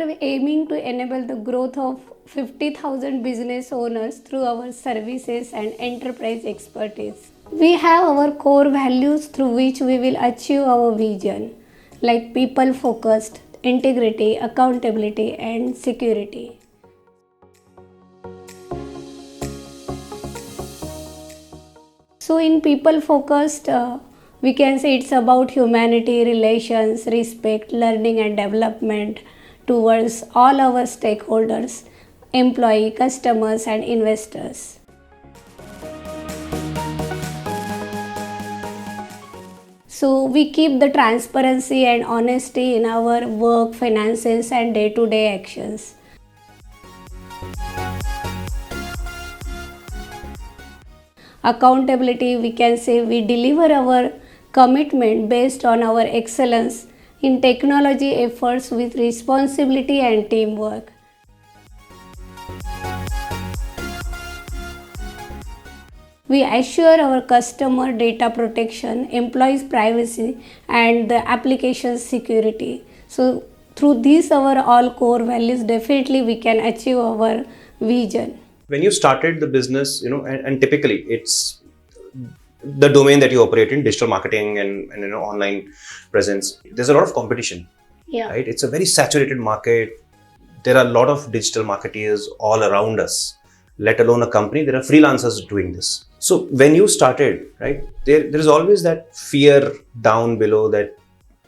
are aiming to enable the growth of 50,000 business owners through our services and enterprise expertise. We have our core values through which we will achieve our vision, like people focused, integrity, accountability, and security. So, in people focused, we can say it's about humanity, relations, respect, learning, and development towards all our stakeholders, employee, customers, and investors. So, we keep the transparency and honesty in our work, finances, and day to day actions. Accountability, we can say we deliver our commitment based on our excellence in technology efforts with responsibility and teamwork. We assure our customer data protection, employees privacy, and the application security. So through these our all core values, definitely we can achieve our vision. When you started the business, and typically it's the domain that you operate in, digital marketing and online presence, there's a lot of competition. Yeah. Right? It's a very saturated market. There are a lot of digital marketeers all around us, let alone a company. There are freelancers doing this. So when you started, right, there is always that fear down below that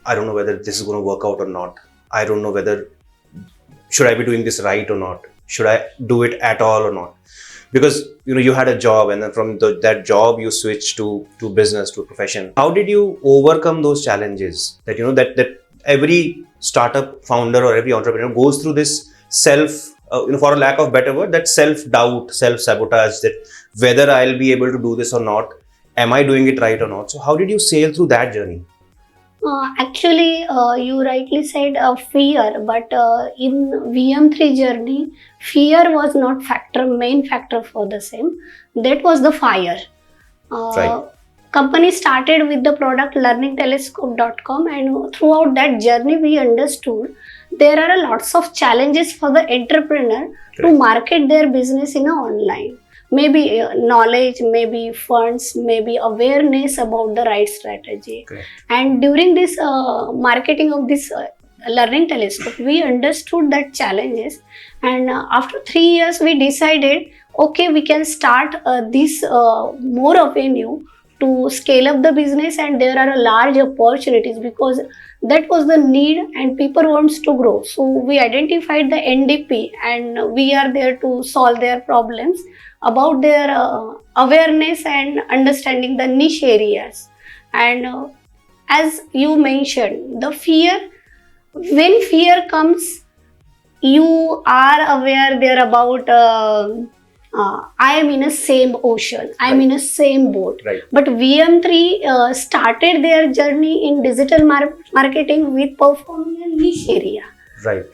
I don't know whether this is going to work out or not. I don't know whether should I be doing this right or not. Should I do it at all or not? Because you had a job, and then from that job you switched to business, to a profession. How did you overcome those challenges that that every startup founder or every entrepreneur goes through this self, for a lack of better word, that self-doubt, self-sabotage, that whether I'll be able to do this or not, am I doing it right or not? So how did you sail through that journey? Actually, you rightly said fear, but in VM3 journey, fear was not main factor for the same. That was the fire. Right. Company started with the product learningtelescope.com, and throughout that journey we understood there are lots of challenges for the entrepreneur to market their business in online. Maybe knowledge, maybe funds, maybe awareness about the right strategy. Correct. And during this marketing of this learning telescope, we understood that challenges, and after 3 years we decided, okay, we can start this more avenue to scale up the business, and there are large opportunities because that was the need and people wants to grow. So we identified the NDP, and we are there to solve their problems about their awareness and understanding the niche areas. And as you mentioned, the fear, when fear comes, you are aware there about I am in a same ocean, I am in a same boat. Right. But VM3 started their journey in digital marketing with performing a niche area. Right.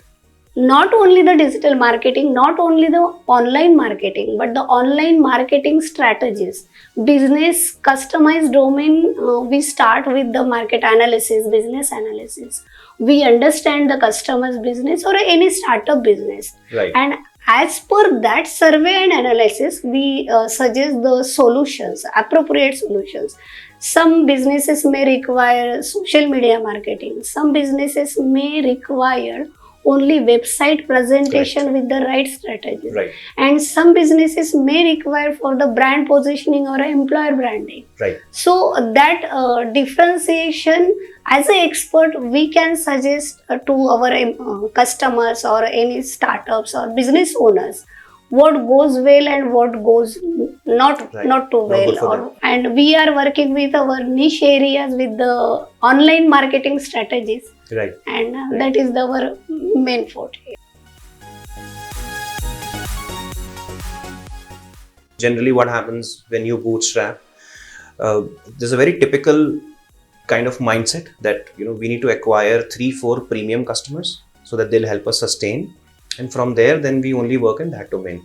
Not only the digital marketing, not only the online marketing, but the online marketing strategies, business customized domain. We start with the market analysis, business analysis. We understand the customer's business or any startup business. Right. And as per that survey and analysis, we suggest the solutions, appropriate solutions. Some businesses may require social media marketing. Some businesses may require only website presentation with the right strategy. Right. And some businesses may require for the brand positioning or employer branding. Right. So that differentiation, as an expert, we can suggest to our customers or any startups or business owners what goes well and what goes not too well. And we are working with our niche areas with the online marketing strategies. Right. And that is our main forte. Generally, what happens when you bootstrap, there's a very typical kind of mindset that we need to acquire 3-4 premium customers so that they'll help us sustain, and from there then we only work in that domain.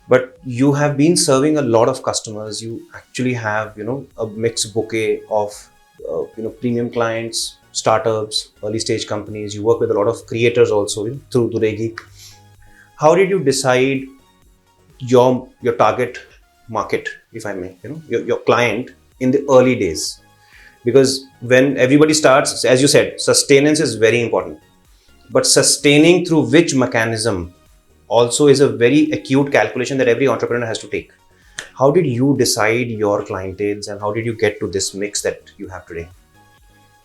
But you have been serving a lot of customers. You actually have a mixed bouquet of premium clients, startups, early stage companies. You work with a lot of creators also through Today Geek. How did you decide your target market, if I may, your client in the early days? Because when everybody starts, as you said, sustenance is very important. But sustaining through which mechanism also is a very acute calculation that every entrepreneur has to take. How did you decide your clientages and how did you get to this mix that you have today?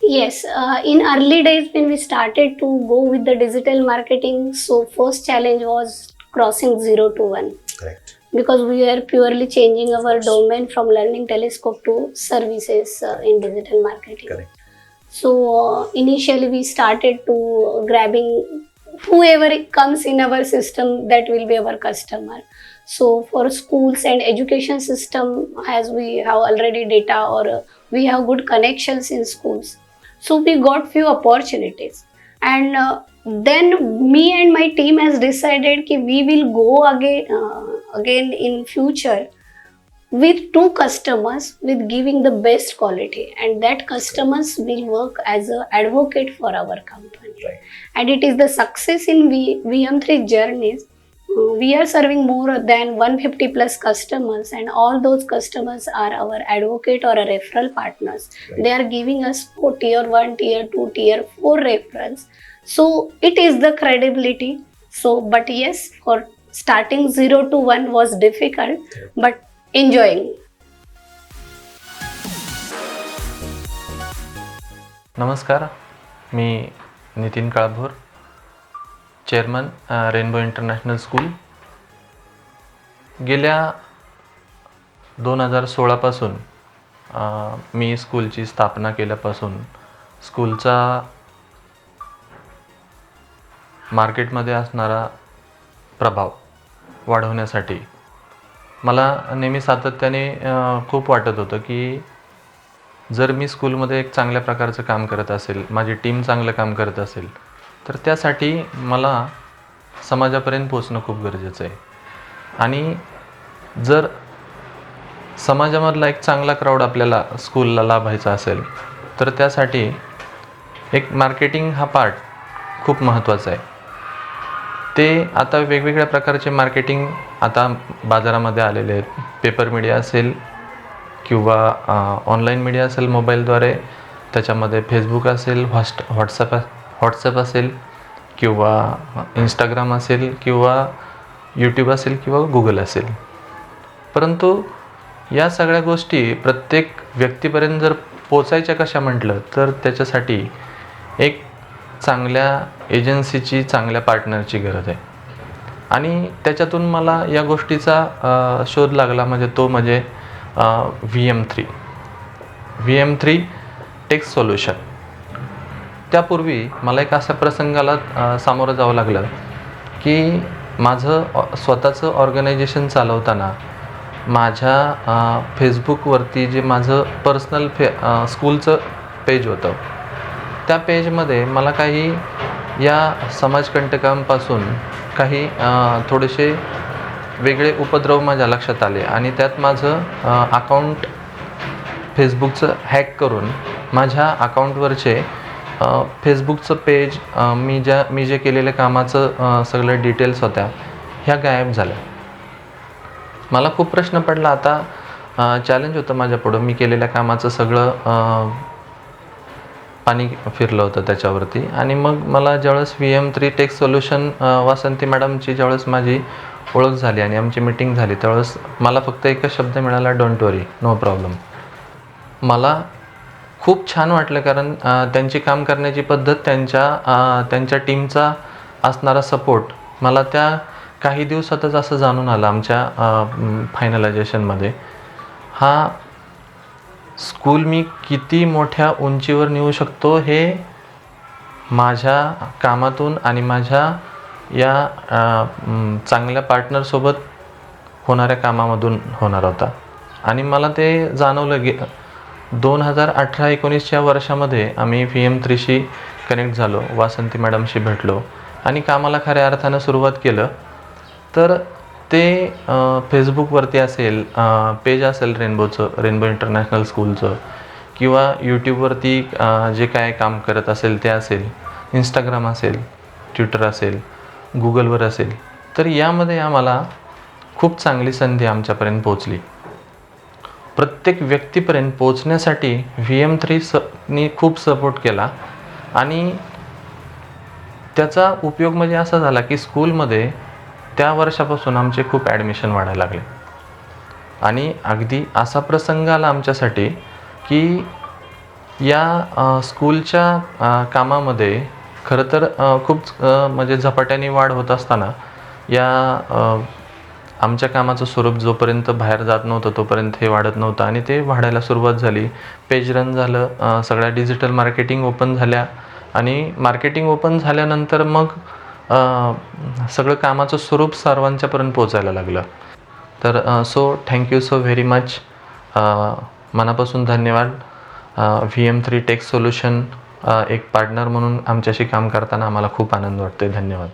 Yes, in early days when we started to go with the digital marketing, so first challenge was crossing 0 to 1. Correct. Because we were purely changing our domain from Learning Telescope to services in digital marketing. Correct. So initially we started to grabbing whoever comes in our system, that will be our customer. So for schools and education system, as we have already data or we have good connections in schools, so we got few opportunities. And then me and my team has decided that we will go again in future with 2 customers with giving the best quality, and that customers will work as an advocate for our company. Right. And it is the success in VM3 journeys. We are serving more than 150 plus customers, and all those customers are our advocate or a referral partners. Right. They are giving us for tier 1, tier 2, tier 4 referrals. So it is the credibility. So, but yes, for starting 0 to 1 was difficult, but enjoying. नमस्कार, मी Nitin Kalbhor, chairman Rainbow International School. गेल्या 2016 पासून मी स्कूलची स्थापना केल्यापासून स्कूलचा मार्केटमध्ये असणारा प्रभाव वाढवण्यासाठी मला नेहमी सातत्याने खूप वाटत होतं की जर मी स्कूलमध्ये एक चांगल्या प्रकारचं काम करत असेल, माझी टीम चांगलं काम करत असेल, तर त्यासाठी मला समाजापर्यंत पोचणं खूप गरजेचं आहे. आणि जर समाजामधला एक चांगला क्राऊड आपल्याला स्कूलला लाभायचा असेल तर त्यासाठी एक मार्केटिंग हा पार्ट खूप महत्त्वाचा आहे. ते आता वेगवेगळ्या प्रकारचे मार्केटिंग आता बाजारामध्ये आलेले आहेत. पेपर मीडिया असेल किंवा ऑनलाईन मीडिया असेल मोबाईलद्वारे, त्याच्यामध्ये फेसबुक असेल, व्हॉट्सॲप असेल किंवा इंस्टाग्राम असेल किंवा यूट्यूब असेल किंवा गुगल असेल. परंतु या सगळ्या गोष्टी प्रत्येक व्यक्तीपर्यंत जर पोचायच्या कशा म्हटलं तर त्याच्यासाठी एक चांगल्या एजन्सीची, चांगल्या पार्टनरची गरज आहे. आणि त्याच्यातून मला या गोष्टीचा शोध लागला, म्हणजे VM3 टेक सोल्युशन. त्यापूर्वी मला एक अशा प्रसंगाला सामोरं जावं लागलं की माझं स्वतःचं ऑर्गनायझेशन चालवताना माझ्या फेसबुकवरती जे माझं पर्सनल स्कूलचं पेज होतं, त्या पेजमध्ये मला काही या समाजकंटकांपासून काही थोडेसे वेगळे उपद्रव माझ्या लक्षात आले आणि त्यात माझं अकाउंट फेसबुकचं हॅक करून माझ्या अकाउंटवरचे फेसबुकचं पेज, मी जे केलेल्या कामाचं सगळं डिटेल्स होत्या ह्या गायब झाल्या. मला खूप प्रश्न पडला. आता चॅलेंज होतं माझ्यापुढं. मी केलेल्या कामाचं सगळं पाणी फिरलं होतं त्याच्यावरती. आणि मग मला ज्यावेळेस VM3 टेक सोल्युशन वासंती मॅडमची ज्यावेळेस माझी ओळख झाली आणि आमची मीटिंग झाली, त्यावेळेस मला फक्त एकच शब्द मिळाला, डोंट वरी, नो प्रॉब्लेम. मला खूप छान वाटलं, कारण त्यांची काम करण्याची पद्धत, त्यांच्या टीमचा असणारा सपोर्ट मला त्या काही दिवसातच असं जाणून आलं आमच्या फायनलायझेशनमध्ये. हा स्कूल मी किती मोठ्या उंचीवर नेऊ शकतो हे माझ्या कामातून आणि माझ्या या चांगल्या पार्टनरसोबत होणाऱ्या कामामधून होणार होता. आणि मला ते जाणवलं की 2018-19 वर्षामध्ये आम्ही VM3शी कनेक्ट झालो, वासंती मॅडमशी भेटलो आणि कामाला खऱ्या अर्थानं सुरुवात केलं. तर ते फेसबुकवरती असेल, पेज असेल रेनबो इंटरनॅशनल स्कूलचं, किंवा यूट्यूबवरती जे काय काम करत असेल ते असेल, इंस्टाग्राम असेल, ट्विटर असेल, गुगलवर असेल, तर यामध्ये आम्हाला खूप चांगली संधी आमच्यापर्यंत पोहोचली. प्रत्येक व्यक्तीपर्यंत पोहोचण्यासाठी VM3नी खूप सपोर्ट केला आणि त्याचा उपयोग म्हणजे असा झाला की स्कूलमध्ये त्या वर्षापासून आमचे खूप ॲडमिशन वाढायला लागले. आणि अगदी असा प्रसंग आला आमच्यासाठी की या स्कूलच्या कामामध्ये खरं तर खूप म्हणजे झपाट्याने वाढ होत असताना या आमच्या कामाचं स्वरूप जोपर्यंत बाहेर जात नव्हतं तोपर्यंत हे वाढत नव्हतं आणि ते वाढायला सुरुवात झाली. पेज रन झालं, सगळ्या डिजिटल मार्केटिंग ओपन झाल्या आणि मार्केटिंग ओपन झाल्यानंतर मग सगळं कामाचं स्वरूप सर्वांच्यापर्यंत पोचायला लागलं. तर so thank you so very much. मनापासून धन्यवाद. VM3 टेक सोल्युशन एक पार्टनर म्हणून आमच्याशी काम करताना आम्हाला खूप आनंद वाटतोय. धन्यवाद.